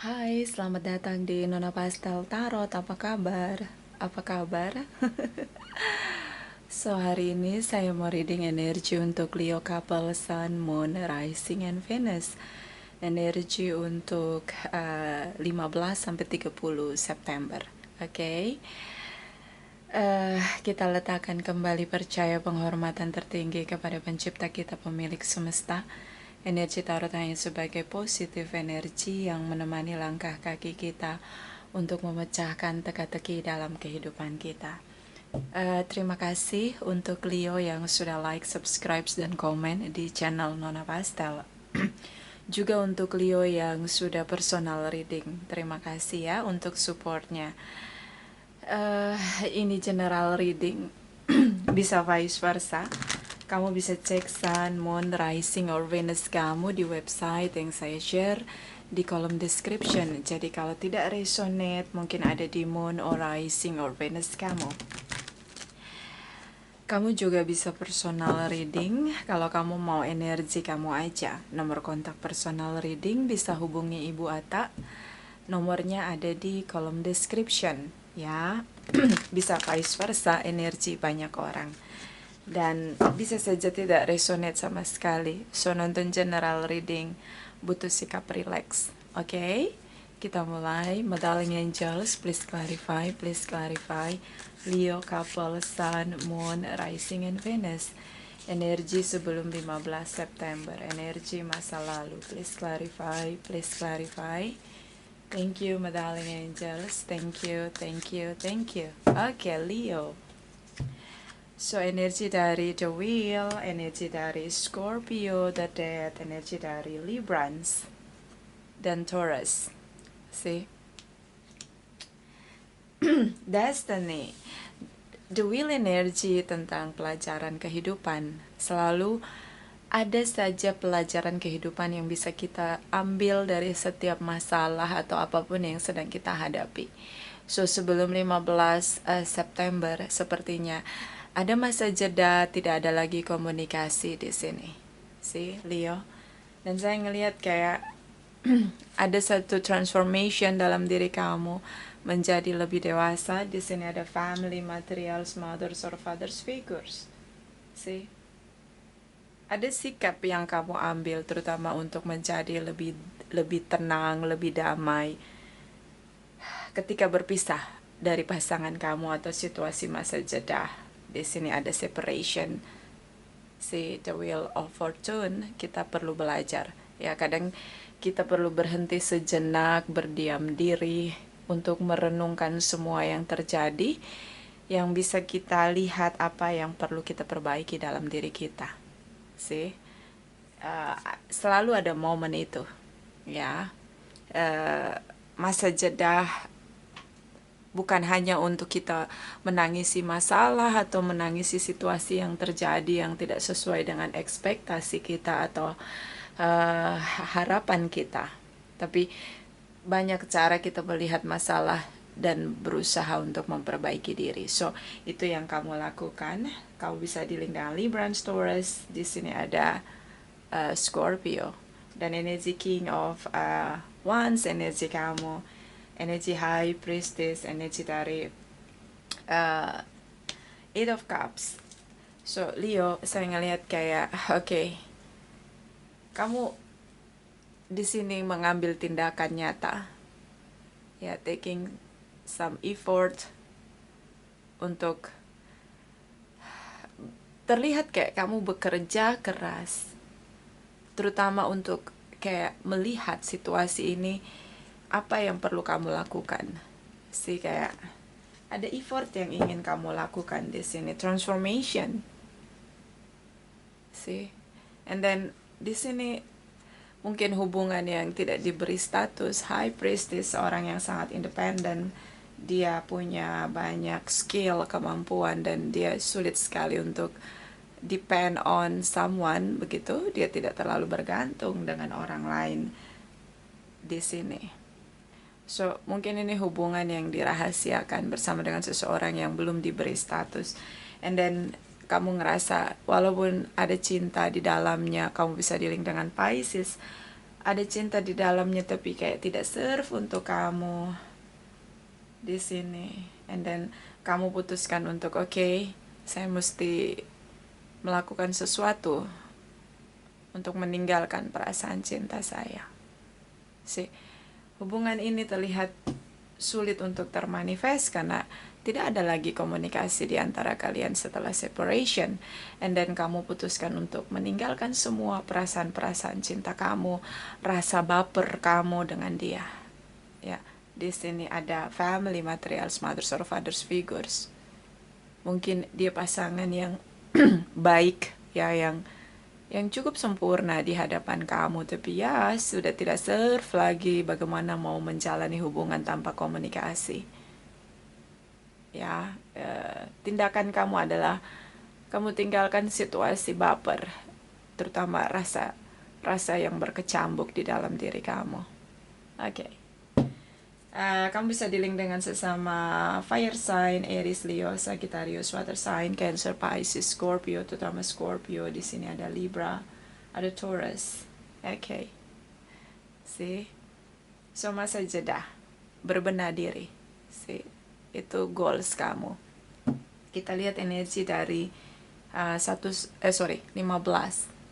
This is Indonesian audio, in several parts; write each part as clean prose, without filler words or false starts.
Hai, selamat datang di Nona Pastel Tarot. Apa kabar? Apa kabar? So, hari ini saya mau reading energi untuk Leo couple Sun, Moon, Rising, and Venus. Energi untuk 15 sampai 30 September. Oke. Kita letakkan kembali percaya penghormatan tertinggi kepada pencipta kita, pemilik semesta. Energi tarot hanya sebagai positif energi yang menemani langkah kaki kita untuk memecahkan teka-teki dalam kehidupan kita. Terima kasih untuk Leo yang sudah like, subscribe, dan komen di channel Nona Pastel. Juga untuk Leo yang sudah personal reading. Terima kasih ya untuk supportnya. Ini general reading. Bisa vice versa. Kamu bisa cek Sun, Moon, Rising, or Venus kamu di website yang saya share di kolom description. Jadi kalau tidak resonate, mungkin ada di Moon or Rising or Venus kamu. Kamu juga bisa personal reading kalau kamu mau energi kamu aja. Nomor kontak personal reading bisa hubungi Ibu Ata. Nomornya ada di kolom description ya. Bisa vice versa, energi banyak orang. Dan bisa saja tidak resonate sama sekali. So, nonton general reading butuh sikap relax. Oke? Kita mulai. Modeling angels, please clarify, please clarify. Leo couple, Sun, Moon, Rising, and Venus. Energi sebelum 15 September. Energi masa lalu. Please clarify, please clarify. Thank you, modeling angels. Thank you, thank you, thank you. Oke, Leo. So, energi dari The Wheel, energi dari Scorpio, The Death, energi dari Librans, dan Taurus. See? Destiny. The Wheel energi tentang pelajaran kehidupan. Selalu ada saja pelajaran kehidupan yang bisa kita ambil dari setiap masalah atau apapun yang sedang kita hadapi. So, sebelum 15 September, sepertinya ada masa jeda, tidak ada lagi komunikasi di sini. See, Leo? Dan saya ngelihat kayak ada satu transformation dalam diri kamu menjadi lebih dewasa. Di sini ada family, materials, mothers or fathers figures. See? Ada sikap yang kamu ambil terutama untuk menjadi lebih tenang, lebih damai ketika berpisah dari pasangan kamu atau situasi masa jeda. Di sini ada separation. Si The Wheel of Fortune, kita perlu belajar. Ya, kadang kita perlu berhenti sejenak, berdiam diri untuk merenungkan semua yang terjadi, yang bisa kita lihat apa yang perlu kita perbaiki dalam diri kita. Sih, selalu ada momen itu, ya. Masa jeda bukan hanya untuk kita menangisi masalah atau menangisi situasi yang terjadi yang tidak sesuai dengan ekspektasi kita atau harapan kita. Tapi banyak cara kita melihat masalah dan berusaha untuk memperbaiki diri. So, itu yang kamu lakukan. Kamu bisa dealing dengan Libra, Taurus. Di sini ada Scorpio. Dan energi King of Wands, energi kamu. Energi High Priestess, energi dari Eight of Cups. So, Leo, saya ngelihat kayak, okay, kamu di sini mengambil tindakan nyata. Ya, taking some effort untuk terlihat kayak kamu bekerja keras. Terutama untuk kayak melihat situasi ini, apa yang perlu kamu lakukan. Sih, kayak ada effort yang ingin kamu lakukan di sini, transformation. See? And then di sini mungkin hubungan yang tidak diberi status. High Priestess, orang yang sangat independen. Dia punya banyak skill, kemampuan, dan dia sulit sekali untuk depend on someone, begitu. Dia tidak terlalu bergantung dengan orang lain di sini. So, mungkin ini hubungan yang dirahasiakan bersama dengan seseorang yang belum diberi status. And then, kamu ngerasa, walaupun ada cinta di dalamnya, kamu bisa dealing dengan Pisces, ada cinta di dalamnya tapi kayak tidak serve untuk kamu di sini. And then kamu putuskan untuk oke, saya mesti melakukan sesuatu untuk meninggalkan perasaan cinta saya. Hubungan ini terlihat sulit untuk termanifest karena tidak ada lagi komunikasi di antara kalian setelah separation. And then kamu putuskan untuk meninggalkan semua perasaan-perasaan cinta kamu, rasa baper kamu dengan dia. Ya, di sini ada family materials, mothers or fathers figures. Mungkin dia pasangan yang baik, ya, yang cukup sempurna di hadapan kamu, tapi ya sudah tidak serve lagi bagaimana mau menjalani hubungan tanpa komunikasi. Ya, tindakan kamu adalah kamu tinggalkan situasi baper, terutama rasa yang berkecambuk di dalam diri kamu. Oke. Kamu bisa dealing dengan sesama fire sign, Aries, Leo, Sagittarius, water sign, Cancer, Pisces, Scorpio, terutama Scorpio. Di sini ada Libra, ada Taurus. Oke. So masa jeda, berbenah diri. Itu goals kamu. Kita lihat energi dari 15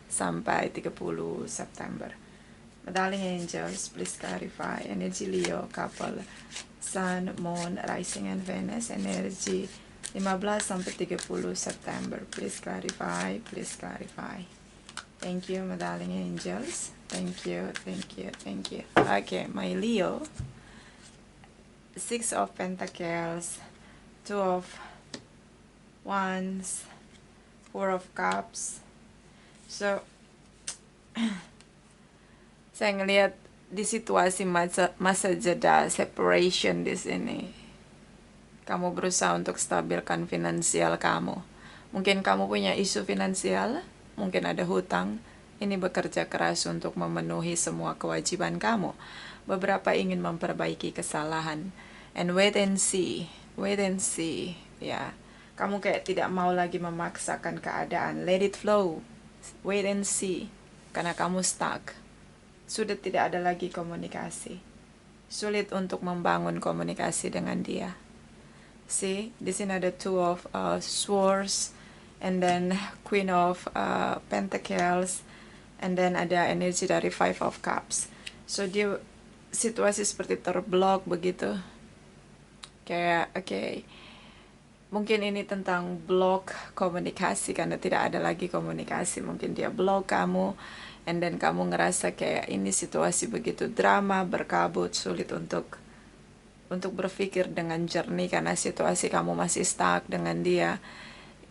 sampai 30 September. Darling angels, please clarify. Energy Leo, couple, Sun, Moon, Rising, and Venus. Energy 15 sampai 30 September. Please clarify, please clarify. Thank you, my darling angels. Thank you, thank you, thank you. Okay, my Leo. 6 of Pentacles, 2 of Wands, 4 of Cups. So, saya ngelihat di situasi masa jeda separation di sini. Kamu berusaha untuk stabilkan finansial kamu. Mungkin kamu punya isu finansial, mungkin ada hutang. Ini bekerja keras untuk memenuhi semua kewajiban kamu. Beberapa ingin memperbaiki kesalahan. And wait and see. Ya, kamu kayak tidak mau lagi memaksakan keadaan. Let it flow. Wait and see. Karena kamu stuck. Sudah tidak ada lagi komunikasi. Sulit untuk membangun komunikasi dengan dia. Di sini ada 2 of Swords, and then Queen of Pentacles, and then ada energi dari 5 of Cups. So dia situasi seperti terblok begitu. Kayak mungkin ini tentang blok komunikasi karena tidak ada lagi komunikasi. Mungkin dia blok kamu, and then kamu ngerasa kayak ini situasi begitu drama, berkabut, sulit untuk berpikir dengan jernih karena situasi kamu masih stuck dengan dia.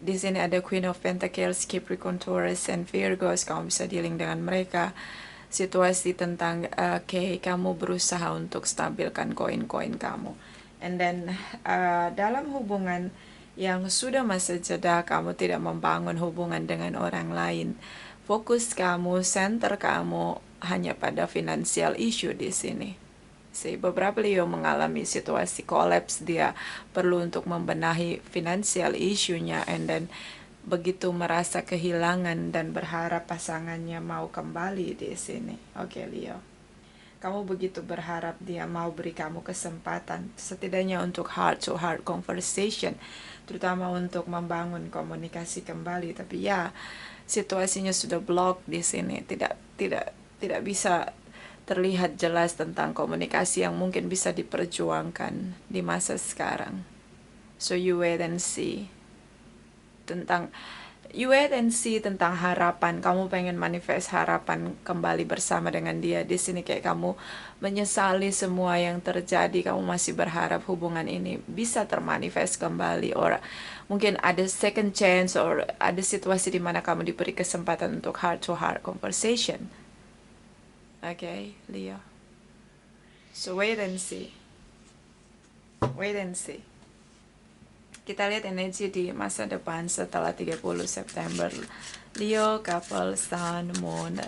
Di sini ada Queen of Pentacles, Capricorn, Taurus, and Virgos. Kamu bisa dealing dengan mereka. Situasi tentang kamu berusaha untuk stabilkan koin-koin kamu. And then dalam hubungan yang sudah masa jeda, kamu tidak membangun hubungan dengan orang lain. Fokus kamu, center kamu hanya pada financial issue di sini. Beberapa Leo mengalami situasi collapse, dia perlu untuk membenahi financial issue-nya, and then begitu merasa kehilangan dan berharap pasangannya mau kembali di sini. Oke, Leo. Kamu begitu berharap dia mau beri kamu kesempatan, setidaknya untuk heart-to-heart conversation, terutama untuk membangun komunikasi kembali. Tapi ya, situasinya sudah block di sini. Tidak bisa terlihat jelas tentang komunikasi yang mungkin bisa diperjuangkan di masa sekarang. So you wait and see. Tentang harapan. Kamu pengen manifest harapan kembali bersama dengan dia. Di sini kayak kamu menyesali semua yang terjadi. Kamu masih berharap hubungan ini bisa termanifest kembali, or mungkin ada second chance, or ada situasi di mana kamu diberi kesempatan untuk heart to heart conversation. Okay, Leo. So wait and see. Kita lihat energi di masa depan setelah 30 September. Leo, couple, Sun, Moon,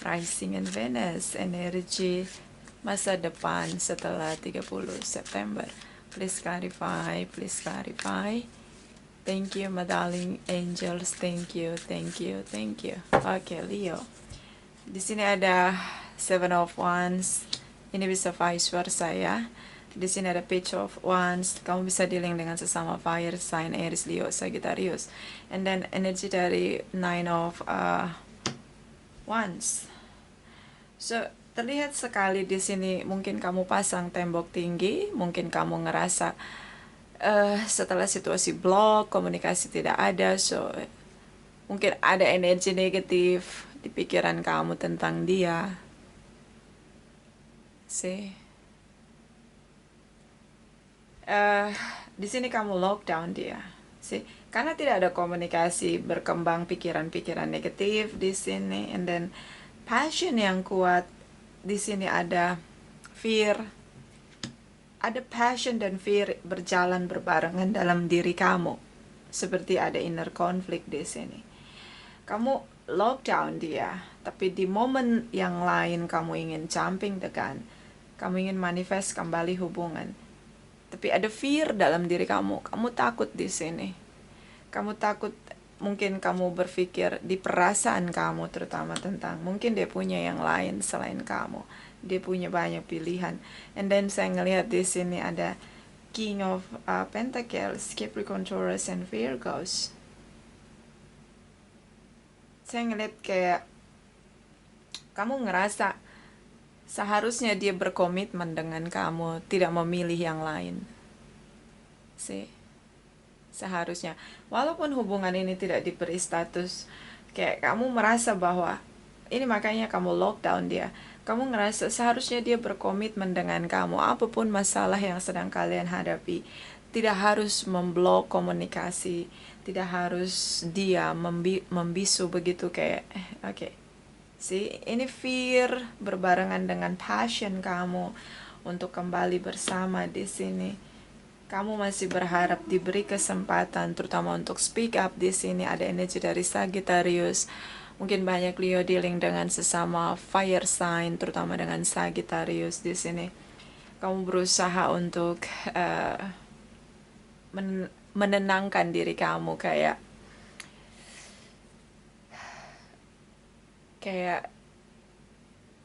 Rising, and Venus. Energi masa depan setelah 30 September. Please clarify. Thank you, my darling angels. Thank you. Okay, Leo. Di sini ada Seven of Wands. Ini bisa vice versa ya. Di sini ada Page of Wands. Kamu bisa dealing dengan sesama fire sign Aries, Leo, Sagittarius. And then energi dari Nine of Wands. So, terlihat sekali di sini mungkin kamu pasang tembok tinggi, mungkin kamu ngerasa setelah situasi blok, komunikasi tidak ada, so mungkin ada energi negatif di pikiran kamu tentang dia. See? Di sini kamu lockdown dia. See? Karena tidak ada komunikasi, berkembang pikiran-pikiran negatif di sini, and then passion yang kuat. Di sini ada fear. Ada passion dan fear berjalan berbarengan dalam diri kamu. Seperti ada inner conflict di sini. Kamu lockdown dia, tapi di momen yang lain kamu ingin jumping the gun. Kamu ingin manifest kembali hubungan. Tapi ada fear dalam diri kamu. Kamu takut di sini. Kamu takut, mungkin kamu berpikir di perasaan kamu terutama tentang mungkin dia punya yang lain selain kamu. Dia punya banyak pilihan. And then saya ngelihat di sini ada King of Pentacles, Capricorn, Taurus, and Virgos. Saya ngelihat kayak kamu ngerasa seharusnya dia berkomitmen dengan kamu, tidak memilih yang lain. See? Seharusnya. Walaupun hubungan ini tidak diberi status, kayak kamu merasa bahwa, ini makanya kamu lockdown dia. Kamu ngerasa seharusnya dia berkomitmen dengan kamu, apapun masalah yang sedang kalian hadapi. Tidak harus memblok komunikasi, tidak harus dia membisu begitu kayak, oke. See, ini fear berbarengan dengan passion kamu untuk kembali bersama di sini. Kamu masih berharap diberi kesempatan, terutama untuk speak up di sini. Ada energi dari Sagittarius. Mungkin banyak Leo dealing dengan sesama fire sign, terutama dengan Sagittarius di sini. Kamu berusaha untuk menenangkan diri kamu, kayak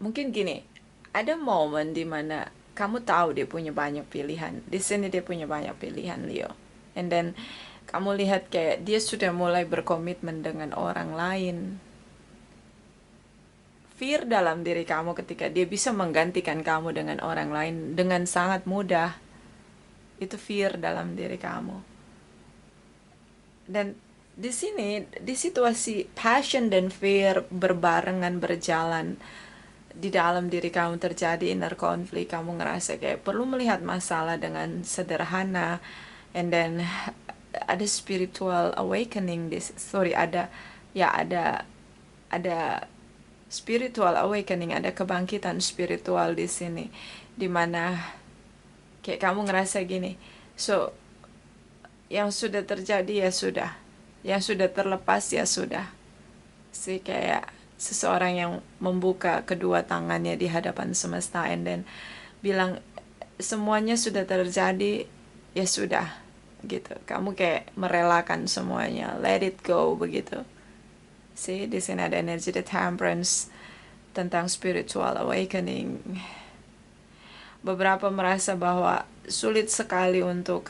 mungkin gini, ada momen dimana kamu tahu dia punya banyak pilihan. Di sini dia punya banyak pilihan, Leo. And then kamu lihat kayak dia sudah mulai berkomitmen dengan orang lain. Fear dalam diri kamu ketika dia bisa menggantikan kamu dengan orang lain dengan sangat mudah. Itu fear dalam diri kamu. Dan di sini, di situasi passion dan fear berbarengan berjalan, di dalam diri kamu terjadi inner conflict. Kamu ngerasa kayak perlu melihat masalah dengan sederhana, and then ada spiritual awakening ada spiritual awakening, ada kebangkitan spiritual di sini, dimana kayak kamu ngerasa gini, so yang sudah terjadi ya sudah, yang sudah terlepas ya sudah. Sih kayak seseorang yang membuka kedua tangannya di hadapan semesta and then bilang semuanya sudah terjadi, ya sudah gitu. Kamu kayak merelakan semuanya, let it go begitu. See, di sini ada energi the Temperance tentang spiritual awakening. Beberapa merasa bahwa sulit sekali untuk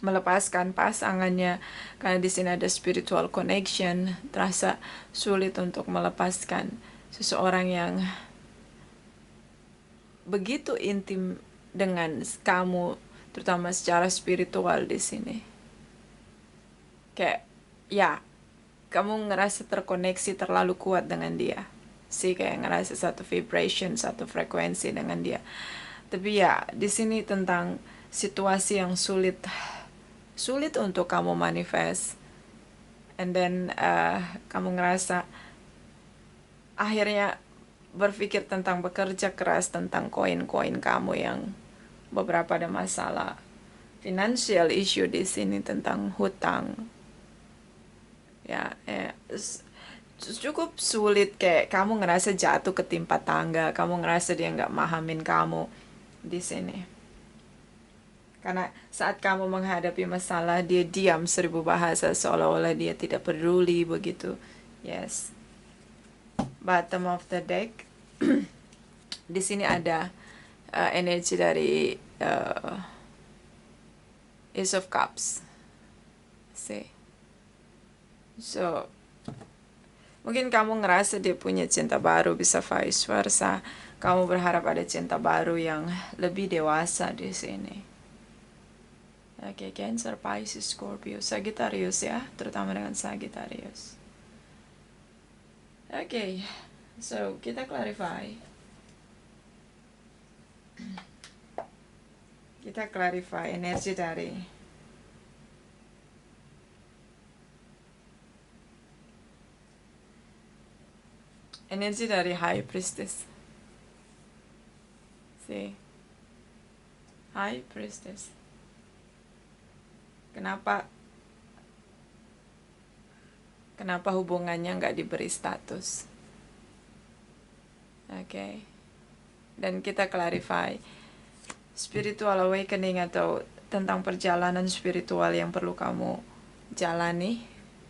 melepaskan pasangannya karena di sini ada spiritual connection. Terasa sulit untuk melepaskan seseorang yang begitu intim dengan kamu, terutama secara spiritual di sini. Kayak ya, kamu ngerasa terkoneksi terlalu kuat dengan dia. Sih kayak ngerasa satu vibration, satu frekuensi dengan dia. Tapi ya, di sini tentang situasi yang sulit untuk kamu manifest, and then kamu ngerasa akhirnya berpikir tentang bekerja keras, tentang koin-koin kamu yang beberapa ada masalah financial issue di sini, tentang hutang ya, cukup sulit. Kayak kamu ngerasa jatuh ketimpa tangga, kamu ngerasa dia nggak mahamin kamu di sini. Karena saat kamu menghadapi masalah, dia diam 1000 bahasa, seolah-olah dia tidak peduli begitu. Yes. Bottom of the deck, Di sini ada energi dari Ace of Cups. See. So, mungkin kamu ngerasa dia punya cinta baru, bisa vice versa. Kamu berharap ada cinta baru yang lebih dewasa di sini. Oke, Cancer, Pisces, Scorpio, Sagittarius ya, terutama dengan Sagittarius. Oke, so kita clarify. Kita clarify energi dari High Priestess. See, High Priestess. Kenapa hubungannya nggak diberi status? Oke. Dan kita clarify spiritual awakening atau tentang perjalanan spiritual yang perlu kamu jalani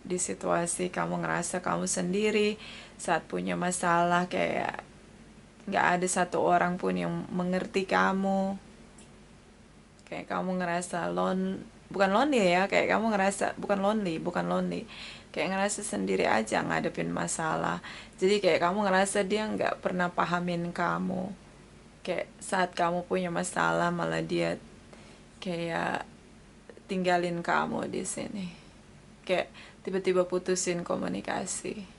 di situasi kamu ngerasa kamu sendiri saat punya masalah, kayak nggak ada satu orang pun yang mengerti kamu, kayak kamu ngerasa bukan lonely ya, kayak kamu ngerasa bukan lonely, kayak ngerasa sendiri aja ngadepin masalah. Jadi kayak kamu ngerasa dia nggak pernah pahamin kamu, kayak saat kamu punya masalah malah dia kayak tinggalin kamu di sini, kayak tiba-tiba putusin komunikasi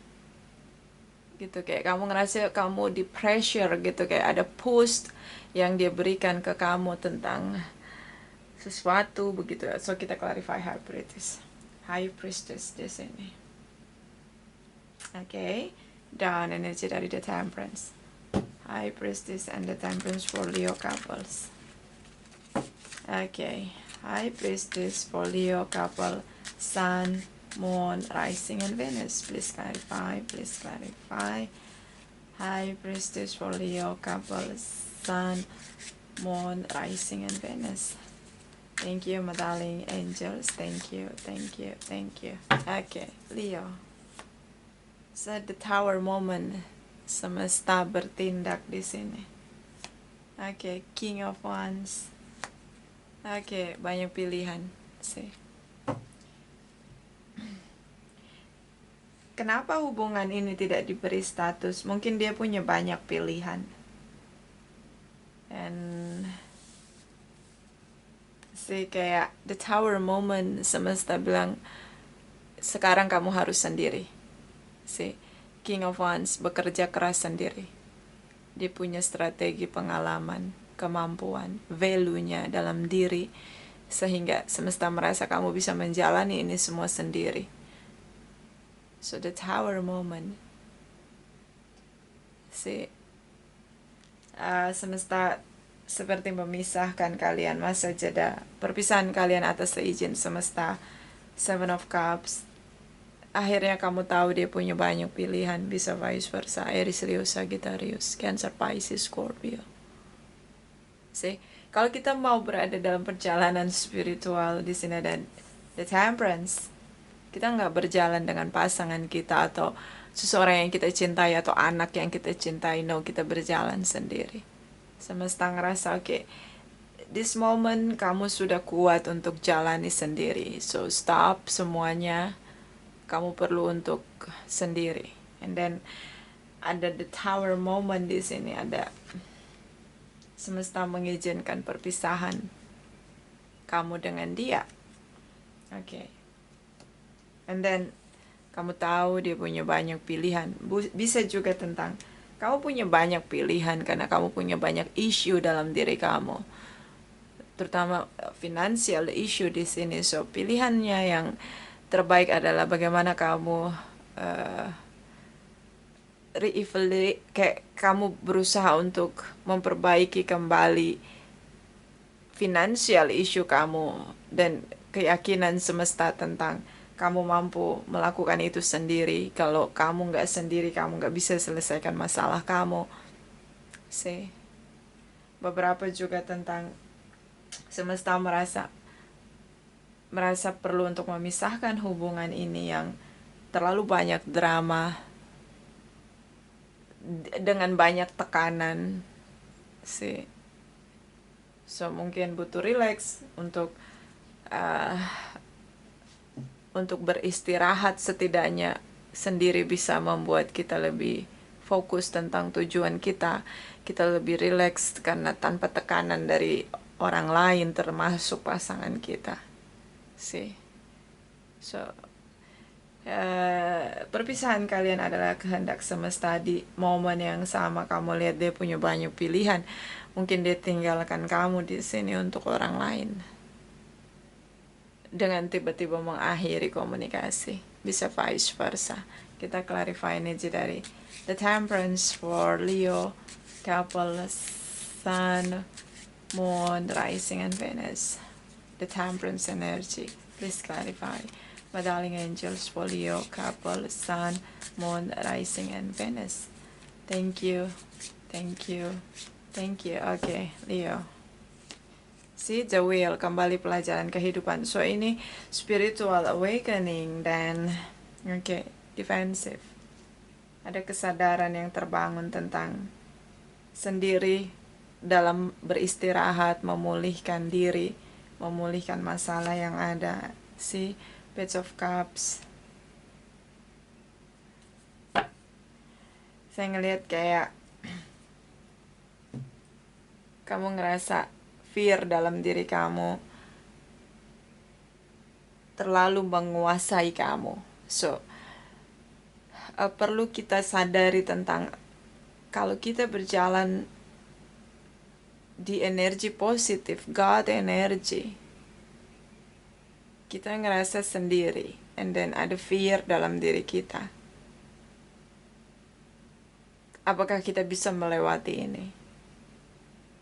gitu. Kayak kamu ngerasa kamu di pressure gitu, kayak ada push yang dia berikan ke kamu tentang sesuatu begitu. So kita clarify High Priestess di sini. Oke, dan energi dari The Temperance, High Priestess and the Temperance for Leo couples. Okay, High Priestess for Leo couple, Sun, Moon, Rising, and Venus. Please clarify, please clarify. High Priestess for Leo couple, Sun, Moon, Rising, and Venus. Thank you, my darling angels. Thank you, thank you, thank you. Okay, Leo. So the Tower moment, semesta bertindak di sini. Okay, King of Wands. Oke, banyak pilihan sih. Kenapa hubungan ini tidak diberi status? Mungkin dia punya banyak pilihan. And sih kayak the Tower moment, semesta bilang sekarang kamu harus sendiri. Sih, King of Wands bekerja keras sendiri. Dia punya strategi, pengalaman, kemampuan, value-nya dalam diri, sehingga semesta merasa kamu bisa menjalani ini semua sendiri. So the Tower moment, semesta seperti memisahkan kalian, masa jeda perpisahan kalian atas seizin semesta. Seven of Cups, akhirnya kamu tahu dia punya banyak pilihan, bisa vice versa, Aries, Leo, Sagittarius, Cancer, Pisces, Scorpio. Kalau kita mau berada dalam perjalanan spiritual di sini dan the Temperance, kita nggak berjalan dengan pasangan kita atau seseorang yang kita cintai atau anak yang kita cintai. No, kita berjalan sendiri. Semesta ngerasa oke, this moment kamu sudah kuat untuk jalani sendiri. So stop semuanya, kamu perlu untuk sendiri. And then ada the Tower moment di sini, ada semesta mengizinkan perpisahan kamu dengan dia. Oke. And then kamu tahu dia punya banyak pilihan. Bisa juga tentang kamu punya banyak pilihan karena kamu punya banyak isu dalam diri kamu, terutama financial issue di sini. So pilihannya yang terbaik adalah bagaimana kamu re-evaluate, kayak kamu berusaha untuk memperbaiki kembali financial issue kamu dan keyakinan semesta tentang kamu mampu melakukan itu sendiri. Kalau kamu nggak sendiri, kamu nggak bisa selesaikan masalah kamu. Beberapa juga tentang semesta merasa perlu untuk memisahkan hubungan ini yang terlalu banyak drama dengan banyak tekanan sih. So mungkin butuh relax untuk beristirahat, setidaknya sendiri bisa membuat kita lebih fokus tentang tujuan kita. Kita lebih rileks karena tanpa tekanan dari orang lain termasuk pasangan kita sih. So perpisahan kalian adalah kehendak semesta. Di momen yang sama kamu lihat dia punya banyak pilihan, mungkin dia tinggalkan kamu di sini untuk orang lain dengan tiba-tiba mengakhiri komunikasi. Bisa vice versa. Kita clarify energy dari the Temperance for Leo couple, Sun, Moon, Rising, and Venus. The Temperance energy, please clarify. My darling angels for Leo couple, Sun, Moon, Rising, and Venus. Thank you. Okay, Leo. See, the wheel, kembali pelajaran kehidupan. So ini spiritual awakening dan defensive. Ada kesadaran yang terbangun tentang sendiri dalam beristirahat, memulihkan diri, memulihkan masalah yang ada. See, Page of Cups. Saya ngelihat kayak kamu ngerasa fear dalam diri kamu terlalu menguasai kamu. So perlu kita sadari tentang kalau kita berjalan di energi positif, God energy, kita ngerasa sendiri, and then ada fear dalam diri kita. Apakah kita bisa melewati ini?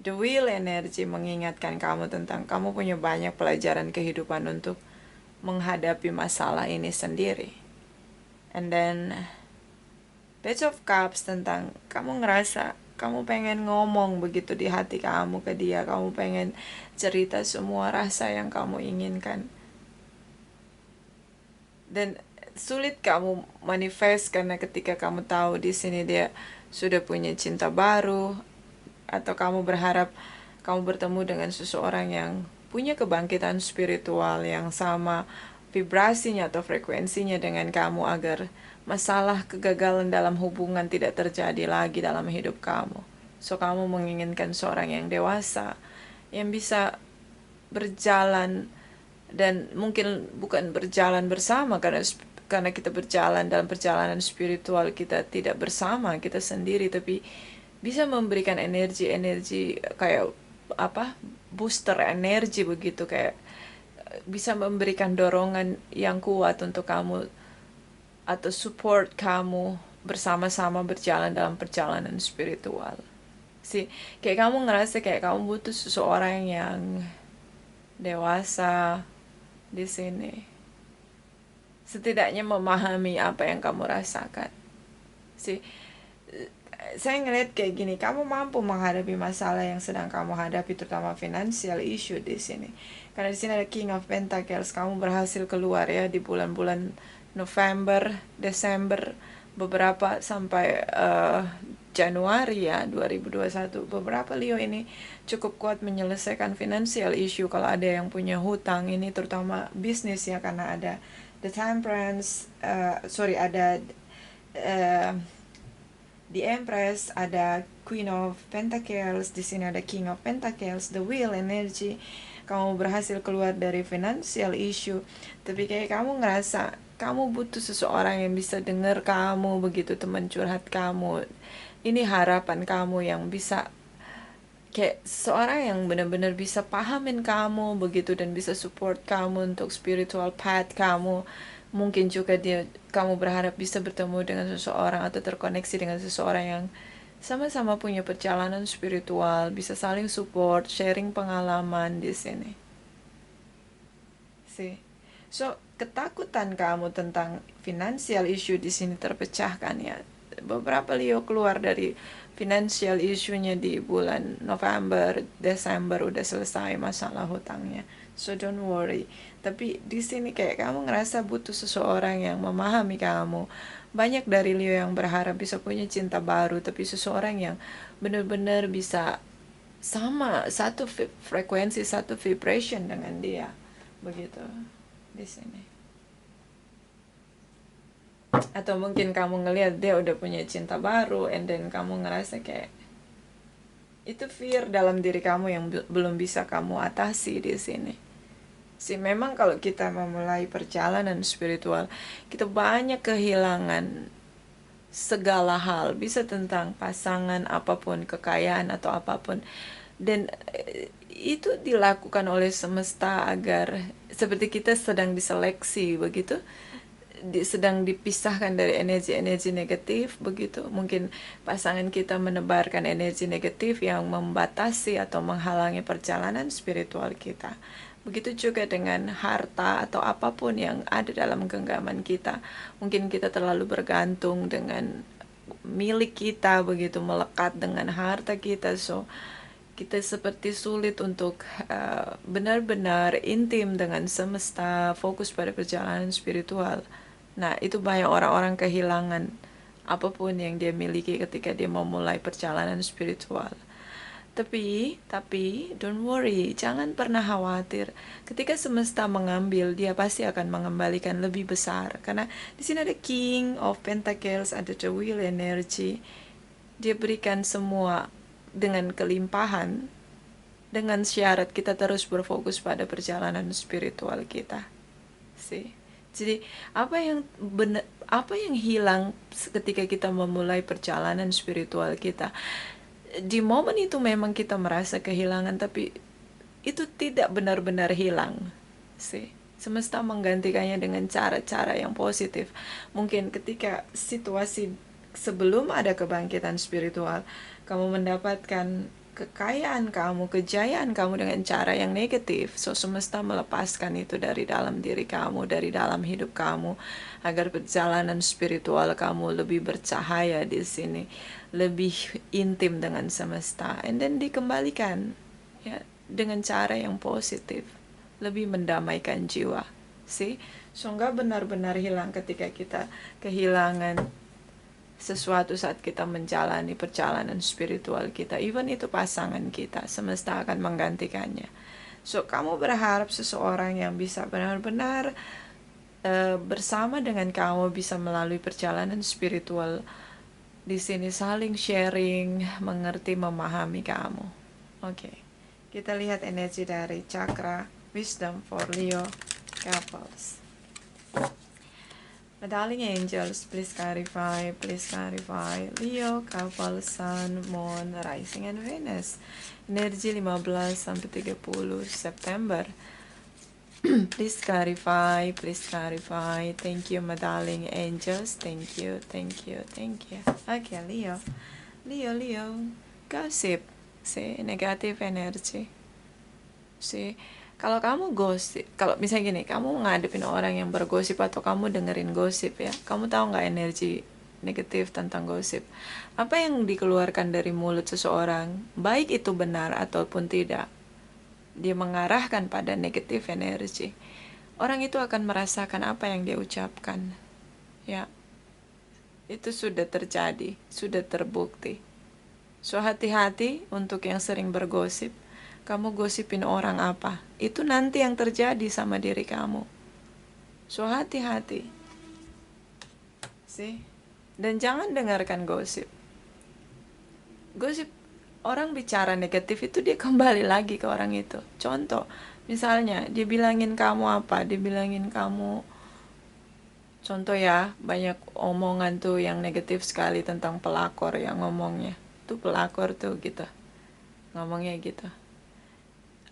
The wheel energy mengingatkan kamu tentang kamu punya banyak pelajaran kehidupan untuk menghadapi masalah ini sendiri. And then Page of Cups tentang kamu ngerasa kamu pengen ngomong begitu di hati kamu ke dia, kamu pengen cerita semua rasa yang kamu inginkan. Dan sulit kamu manifest karena ketika kamu tahu di sini dia sudah punya cinta baru, atau kamu berharap kamu bertemu dengan seseorang yang punya kebangkitan spiritual yang sama vibrasinya atau frekuensinya dengan kamu, agar masalah kegagalan dalam hubungan tidak terjadi lagi dalam hidup kamu. So kamu menginginkan seorang yang dewasa, yang bisa berjalan, dan mungkin bukan berjalan bersama karena kita berjalan dalam perjalanan spiritual, kita tidak bersama, kita sendiri, tapi bisa memberikan energi kayak booster energi begitu, kayak bisa memberikan dorongan yang kuat untuk kamu atau support kamu bersama-sama berjalan dalam perjalanan spiritual. Kayak kamu ngerasa kayak kamu butuh seseorang yang dewasa di sini, setidaknya memahami apa yang kamu rasakan. Saya ngeliat kayak gini, kamu mampu menghadapi masalah yang sedang kamu hadapi, terutama financial issue di sini. Karena di sini ada King of Pentacles, kamu berhasil keluar ya di bulan-bulan November, Desember, beberapa sampai Januari ya 2021. Beberapa Leo ini cukup kuat menyelesaikan financial issue. Kalau ada yang punya hutang, ini terutama bisnis ya, karena ada The Temperance, ada The Empress, ada Queen of Pentacles, di sini ada King of Pentacles, The Wheel energy. Kamu berhasil keluar dari financial issue, tapi kayak kamu ngerasa kamu butuh seseorang yang bisa dengar kamu begitu, teman curhat kamu. Ini harapan kamu yang bisa kayak seorang yang benar-benar bisa pahamin kamu begitu dan bisa support kamu untuk spiritual path kamu. Mungkin juga kamu berharap bisa bertemu dengan seseorang atau terkoneksi dengan seseorang yang sama-sama punya perjalanan spiritual, bisa saling support, sharing pengalaman di sini. So ketakutan kamu tentang financial issue di sini terpecahkan ya. Beberapa Leo keluar dari financial issue-nya di bulan November, Desember udah selesai masalah hutangnya. So don't worry. Tapi di sini kayak kamu ngerasa butuh seseorang yang memahami kamu, Banyak dari Leo yang berharap bisa punya cinta baru, tapi seseorang yang benar-benar bisa sama satu frekuensi, satu vibration dengan dia, begitu di sini. Atau mungkin kamu ngelihat dia udah punya cinta baru, and then kamu ngerasa kayak itu fear dalam diri kamu yang belum bisa kamu atasi di sini. Sih memang kalau kita memulai perjalanan spiritual, kita banyak kehilangan segala hal, bisa tentang pasangan, apapun, kekayaan atau apapun. Dan itu dilakukan oleh semesta agar seperti kita sedang diseleksi begitu, sedang dipisahkan dari energi-energi negatif begitu. Mungkin pasangan kita menebarkan energi negatif yang membatasi atau menghalangi perjalanan spiritual kita. Begitu juga dengan harta atau apapun yang ada dalam genggaman kita. Mungkin kita terlalu bergantung dengan milik kita begitu, melekat dengan harta kita, so kita seperti sulit untuk benar-benar intim dengan semesta, fokus pada perjalanan spiritual. Nah, itu banyak orang-orang kehilangan apapun yang dia miliki ketika dia memulai perjalanan spiritual. Tapi, don't worry, jangan pernah khawatir. Ketika semesta mengambil, dia pasti akan mengembalikan lebih besar. Karena di sini ada King of Pentacles, ada the Wheel Energy. Dia berikan semua dengan kelimpahan, dengan syarat kita terus berfokus pada perjalanan spiritual kita. Sih. Jadi apa yang hilang ketika kita memulai perjalanan spiritual kita? Di momen itu memang kita merasa kehilangan, tapi itu tidak benar-benar hilang. Sih. Semesta menggantikannya dengan cara-cara yang positif. Mungkin ketika situasi sebelum ada kebangkitan spiritual, kamu mendapatkan kekayaan kamu, kejayaan kamu dengan cara yang negatif. So, semesta melepaskan itu dari dalam diri kamu, dari dalam hidup kamu, agar perjalanan spiritual kamu lebih bercahaya di sini, lebih intim dengan semesta, and then dikembalikan ya dengan cara yang positif, lebih mendamaikan jiwa. See? So, nggak benar-benar hilang ketika kita kehilangan sesuatu saat kita menjalani perjalanan spiritual kita. Even itu pasangan kita, semesta akan menggantikannya. So, kamu berharap seseorang yang bisa benar-benar bersama dengan kamu, bisa melalui perjalanan spiritual di sini, saling sharing, mengerti, memahami kamu. Oke. Kita lihat energi dari chakra wisdom for Leo couples. My darling angels, please clarify, Leo, couple, Sun, Moon, Rising, and Venus. Energi 15 sampai 30 September. Please clarify. Thank you, my darling angels. Thank you. Okay, Leo. Gossip. See, negative energy. See, kalau kamu gosip, kalau misalnya gini, kamu ngadepin orang yang bergosip atau kamu dengerin gosip ya, kamu tahu nggak energi negatif tentang gosip? Apa yang dikeluarkan dari mulut seseorang, baik itu benar ataupun tidak, dia mengarahkan pada negatif energi. Orang itu akan merasakan apa yang dia ucapkan. Ya, itu sudah terjadi, sudah terbukti. So, hati-hati untuk yang sering bergosip. Kamu gosipin orang apa, itu nanti yang terjadi sama diri kamu. So, hati-hati. See? Dan jangan dengarkan gosip. Gosip, orang bicara negatif itu dia kembali lagi ke orang itu. Contoh, misalnya dia bilangin kamu apa, dia bilangin kamu, contoh ya, banyak omongan tuh yang negatif sekali tentang pelakor yang ngomongnya. Tuh pelakor tuh gitu, ngomongnya gitu.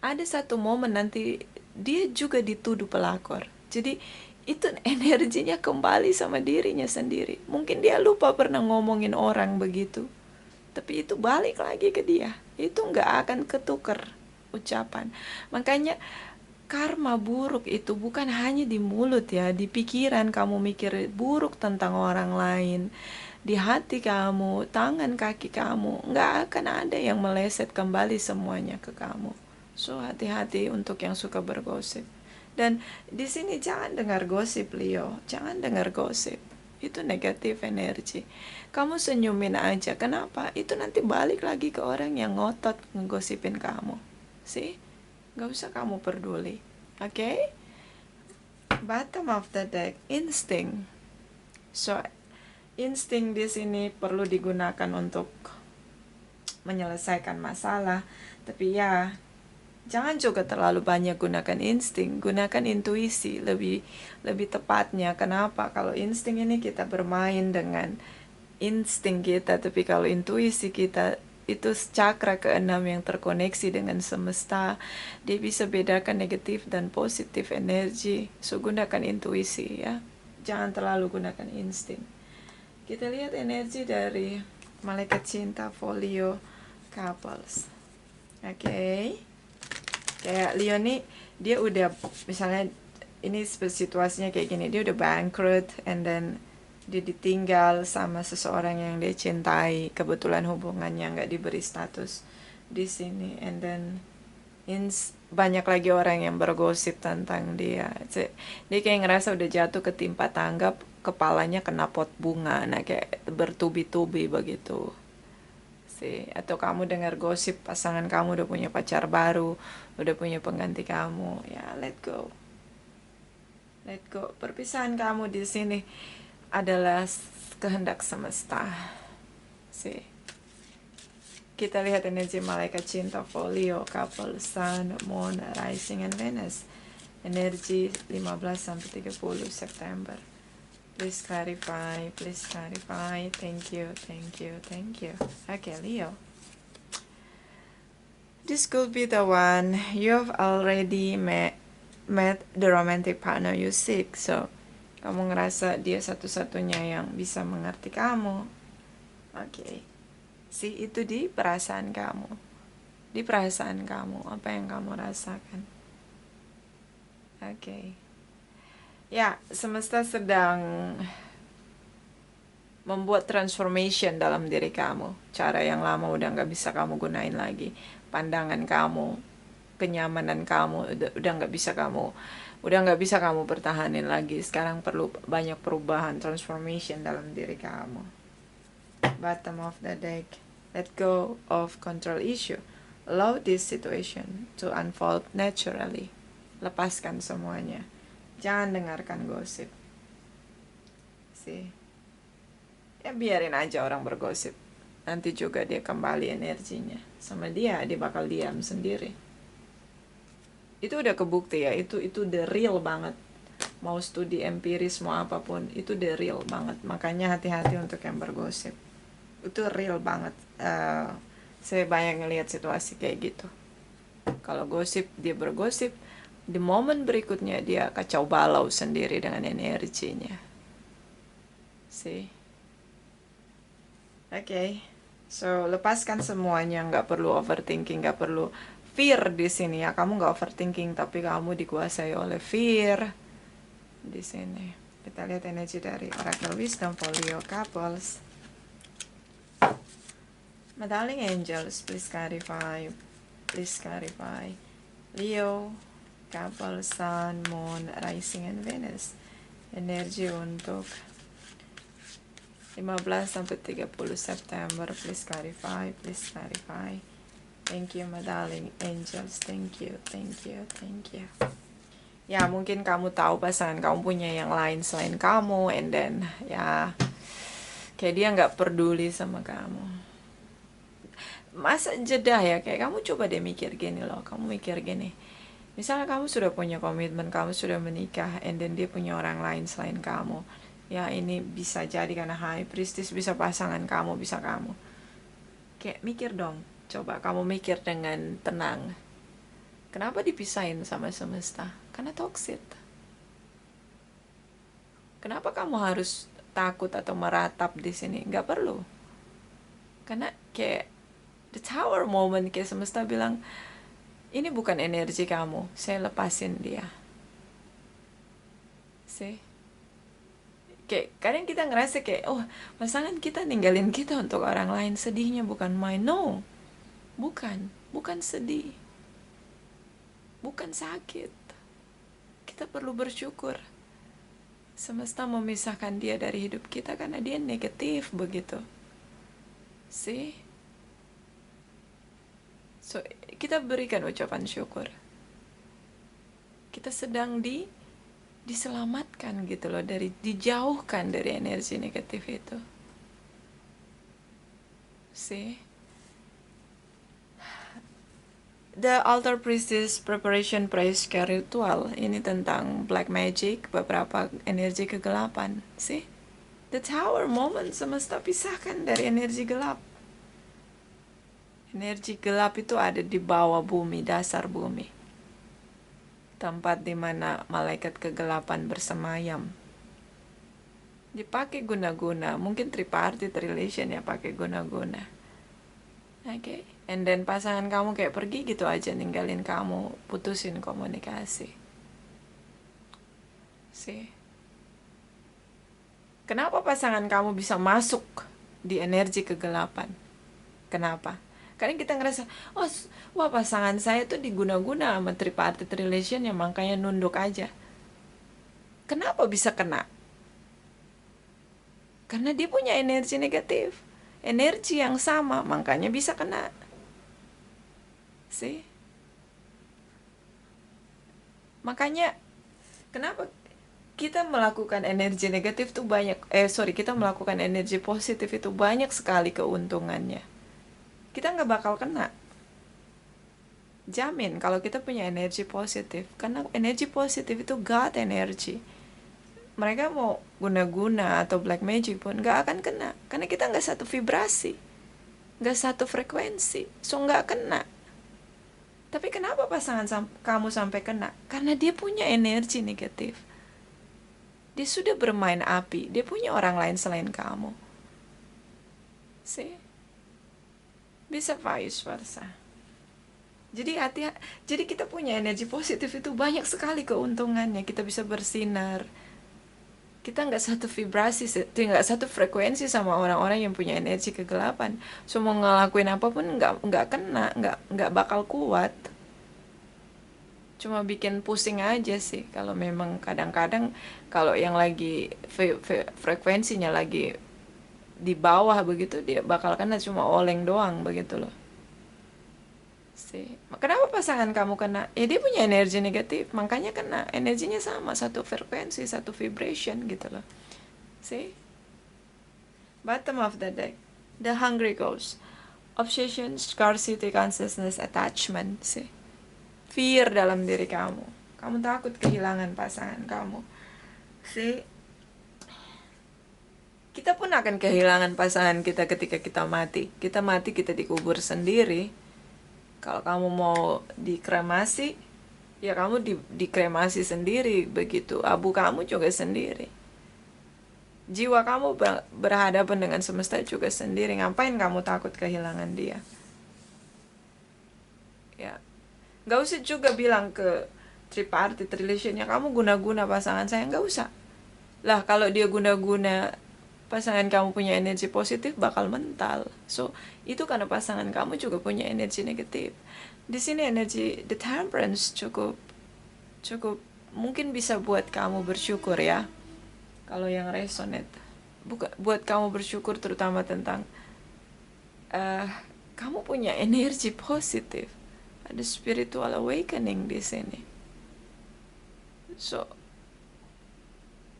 Ada satu momen nanti dia juga dituduh pelakor. Jadi itu energinya kembali sama dirinya sendiri. Mungkin dia lupa pernah ngomongin orang begitu, tapi itu balik lagi ke dia. Itu nggak akan ketukar ucapan. Makanya karma buruk itu bukan hanya di mulut ya, di pikiran kamu mikir buruk tentang orang lain, di hati kamu, tangan kaki kamu, nggak akan ada yang meleset kembali semuanya ke kamu. So, hati-hati untuk yang suka bergosip. Dan di sini jangan dengar gosip, Leo. Jangan dengar gosip. itu negatif energi. Kamu senyumin aja. Kenapa? Itu nanti balik lagi ke orang yang ngotot ngegosipin kamu. See? Gak usah kamu peduli. Oke? Bottom of the deck, insting. So, insting di sini perlu digunakan untuk menyelesaikan masalah. Tapi ya, jangan juga terlalu banyak gunakan insting, gunakan intuisi lebih tepatnya. Kenapa? Kalau insting ini kita bermain dengan insting kita, tapi kalau intuisi kita itu cakra keenam yang terkoneksi dengan semesta, dia bisa bedakan negatif dan positif energi. So gunakan intuisi ya, jangan terlalu gunakan insting. Kita lihat energi dari malaikat cinta folio couples. Oke. Kayak Leo nih, dia udah misalnya ini situasinya kayak gini, dia udah bankrupt and then dia ditinggal sama seseorang yang dia cintai, kebetulan hubungannya nggak diberi status di sini, and then banyak lagi orang yang bergosip tentang dia. Dia kayak ngerasa udah jatuh ketimpa tangga, kepalanya kena pot bunga, nah kayak bertubi-tubi begitu. Atau kamu dengar gosip pasangan kamu udah punya pacar baru, udah punya pengganti kamu, ya let go. Perpisahan kamu di sini adalah kehendak semesta. Kita lihat energi malaikat cinta folio couple Sun, Moon, Rising, and Venus. Energi 15 sampai 30 September. Please clarify. Thank you. Okay, Leo. This could be the one you have already met the romantic partner you seek. So, kamu ngerasa dia satu-satunya yang bisa mengerti kamu. Okay. Itu di perasaan kamu. Apa yang kamu rasakan? Okay. Ya, semesta sedang membuat transformation dalam diri kamu. Cara yang lama udah nggak bisa kamu gunain lagi. Pandangan kamu, kenyamanan kamu udah nggak bisa kamu pertahanin lagi. Sekarang perlu banyak perubahan, transformation dalam diri kamu. Bottom of the deck. Let go of control issue. Allow this situation to unfold naturally. Lepaskan semuanya. Jangan dengarkan gosip. Ya biarin aja orang bergosip. Nanti juga dia kembali energinya. Sama dia bakal diam sendiri. Itu udah kebukti ya. Itu the real banget. Mau studi empiris, mau apapun. Itu the real banget. Makanya hati-hati untuk yang bergosip. Itu real banget. Saya banyak ngelihat situasi kayak gitu. Kalau gosip, dia bergosip. Di momen berikutnya dia kacau balau sendiri dengan energinya. Okay. So lepaskan semuanya, nggak perlu overthinking, nggak perlu fear di sini ya. Kamu nggak overthinking, tapi kamu dikuasai oleh fear di sini. Kita lihat energi dari Oracle Wisdom folio couples. My darling angels, please clarify. Leo couple Sun, Moon, Rising, and Venus. Energi untuk 15 sampai 30 September. Please clarify. Thank you, my darling angels. Thank you. Ya, mungkin kamu tahu pasangan kamu punya yang lain selain kamu, and then ya kayak dia nggak peduli sama kamu. Masa jeda ya, kayak kamu coba deh mikir gini loh. Misalnya kamu sudah punya komitmen, kamu sudah menikah, and then dia punya orang lain selain kamu. Ya ini bisa jadi karena High Priestess, bisa pasangan kamu, bisa kamu. Kayak mikir dong, coba kamu mikir dengan tenang. Kenapa dipisahin sama semesta? Karena toxic. Kenapa kamu harus takut atau meratap di sini? Nggak perlu. Karena kayak the tower moment, kayak semesta bilang, ini bukan energi kamu, saya lepasin dia. Kayak kadang kita ngerasa kayak, oh pasangan kita ninggalin kita untuk orang lain, sedihnya bukan main. No, bukan sedih, bukan sakit. Kita perlu bersyukur. Semesta memisahkan dia dari hidup kita karena dia negatif begitu. See? So, kita berikan ucapan syukur. Kita sedang diselamatkan gitu loh, dijauhkan dari energi negatif itu. See? The Altar Priestess Preparation Praise Care Ritual ini tentang black magic, beberapa energi kegelapan. See? That's our moment, semesta pisahkan dari energi gelap. Energi gelap itu ada di bawah bumi, dasar bumi. Tempat di mana malaikat kegelapan bersemayam. Dipakai guna-guna, mungkin tripartite relation ya, pakai guna-guna. Oke. And then pasangan kamu kayak pergi gitu aja, ninggalin kamu, putusin komunikasi. See? Kenapa pasangan kamu bisa masuk di energi kegelapan? Kenapa? Karena kita ngerasa, oh, wah pasangan saya tuh diguna-guna sama tripartite relation ya, makanya nunduk aja. Kenapa bisa kena? Karena dia punya energi negatif. Energi yang sama, makanya bisa kena. See? Makanya kenapa kita melakukan energi negatif tuh banyak, kita melakukan energi positif itu banyak sekali keuntungannya. Kita nggak bakal kena. Jamin kalau kita punya energi positif. Karena energi positif itu God energy. Mereka mau guna-guna atau black magic pun nggak akan kena. Karena kita nggak satu vibrasi. Nggak satu frekuensi. So nggak kena. Tapi kenapa pasangan kamu sampai kena? Karena dia punya energi negatif. Dia sudah bermain api. Dia punya orang lain selain kamu. See? Bisa vice versa. Jadi kita punya energi positif itu banyak sekali keuntungannya. Kita bisa bersinar. Kita nggak satu vibrasi, nggak satu frekuensi sama orang-orang yang punya energi kegelapan. So mau ngelakuin apapun nggak kena, nggak bakal kuat. Cuma bikin pusing aja sih. Kalau memang kadang-kadang kalau yang lagi frekuensinya lagi di bawah begitu, dia bakal kena cuma oleng doang begitu loh. Kenapa pasangan kamu kena? Ya dia punya energi negatif, makanya kena. Energinya sama, satu frekuensi, satu vibration gitu loh. See? Bottom of the deck. The Hungry Ghost. Obsession, scarcity, consciousness, attachment. See? Fear dalam diri kamu. Kamu takut kehilangan pasangan kamu. See? Kita pun akan kehilangan pasangan kita ketika kita mati. Kita mati, kita dikubur sendiri. Kalau kamu mau dikremasi, ya kamu dikremasi sendiri begitu. Abu kamu juga sendiri. Jiwa kamu berhadapan dengan semesta juga sendiri. Ngapain kamu takut kehilangan dia? Ya, nggak usah juga bilang ke tripartite relationnya, kamu guna-guna pasangan saya, nggak usah. Lah kalau dia guna-guna pasangan kamu punya energi positif bakal mental. So itu karena pasangan kamu juga punya energi negatif. Di sini energi the temperance cukup mungkin bisa buat kamu bersyukur ya. Kalau yang resonate, buat kamu bersyukur terutama tentang kamu punya energi positif. Ada spiritual awakening di sini. So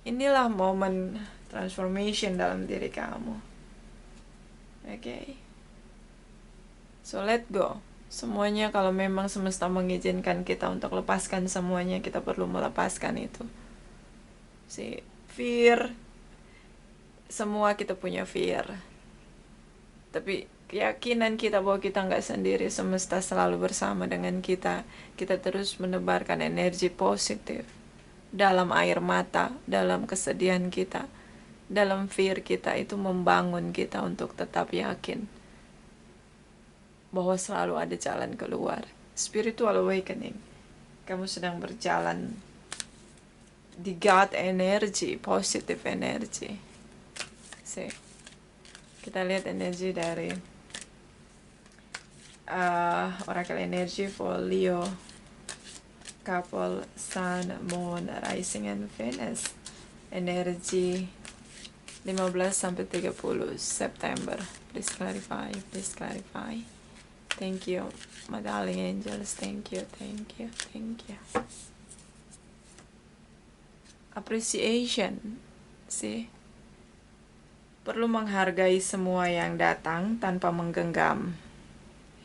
inilah momen transformation dalam diri kamu. Okay? So let go. Semuanya kalau memang semesta mengizinkan kita untuk lepaskan semuanya, kita perlu melepaskan itu. Si fear, semua kita punya fear. Tapi keyakinan kita bahwa kita nggak sendiri, semesta selalu bersama dengan kita. Kita terus menebarkan energi positif dalam air mata, dalam kesedihan kita, dalam fear kita, itu membangun kita untuk tetap yakin bahwa selalu ada jalan keluar. Spiritual awakening. Kamu sedang berjalan di God energy, positive energy. See. Kita lihat energi dari Oracle energy for Leo couple, Sun, Moon, Rising, and Venus. energi 15 sampai 30 September. Please clarify, please clarify. Thank you, my darling angels. Thank you, thank you, thank you. Appreciation, sih. Perlu menghargai semua yang datang tanpa menggenggam.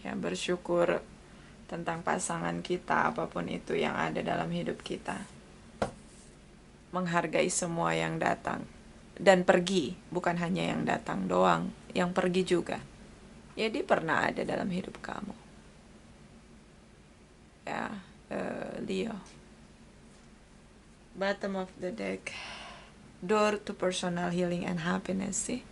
Ya, bersyukur tentang pasangan kita, apapun itu yang ada dalam hidup kita. Menghargai semua yang datang dan pergi, bukan hanya yang datang doang, yang pergi juga. Ya, dia pernah ada dalam hidup kamu. Ya, Leo. Bottom of the deck. Door to personal healing and happiness, sih.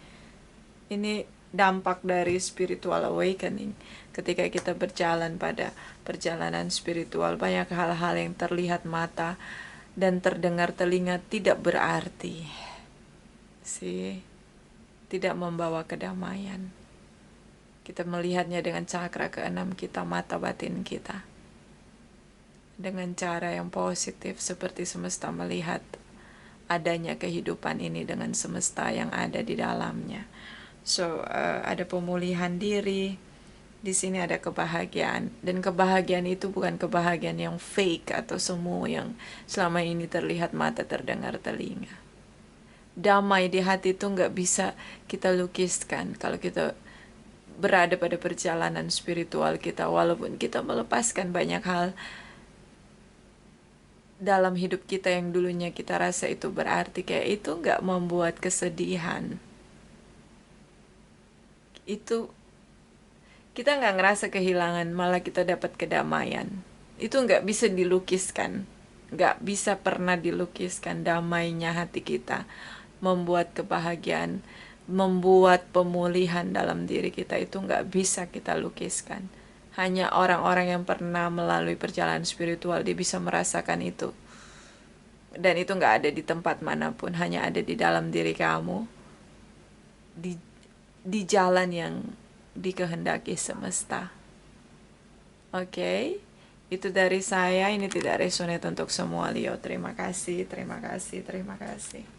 Ini dampak dari spiritual awakening. Ketika kita berjalan pada perjalanan spiritual, banyak hal-hal yang terlihat mata dan terdengar telinga tidak berarti, sih. Tidak membawa kedamaian. Kita melihatnya dengan cakra keenam kita, mata batin kita. Dengan cara yang positif, seperti semesta melihat adanya kehidupan ini dengan semesta yang ada di dalamnya. So, ada pemulihan diri. Di sini ada kebahagiaan. Dan kebahagiaan itu bukan kebahagiaan yang fake atau semu yang selama ini terlihat mata, terdengar telinga. Damai di hati itu nggak bisa kita lukiskan kalau kita berada pada perjalanan spiritual kita. Walaupun kita melepaskan banyak hal dalam hidup kita yang dulunya kita rasa itu berarti, kayak itu nggak membuat kesedihan. Itu kita nggak ngerasa kehilangan, malah kita dapat kedamaian. Itu nggak bisa dilukiskan, nggak bisa pernah dilukiskan. Damainya hati kita membuat kebahagiaan, membuat pemulihan dalam diri kita, itu nggak bisa kita lukiskan. Hanya orang-orang yang pernah melalui perjalanan spiritual, dia bisa merasakan itu. Dan itu nggak ada di tempat manapun, hanya ada di dalam diri kamu. Di jalan yang dikehendaki semesta. Oke, itu dari saya. Ini tidak resonate untuk semua Leo. Terima kasih, terima kasih, terima kasih.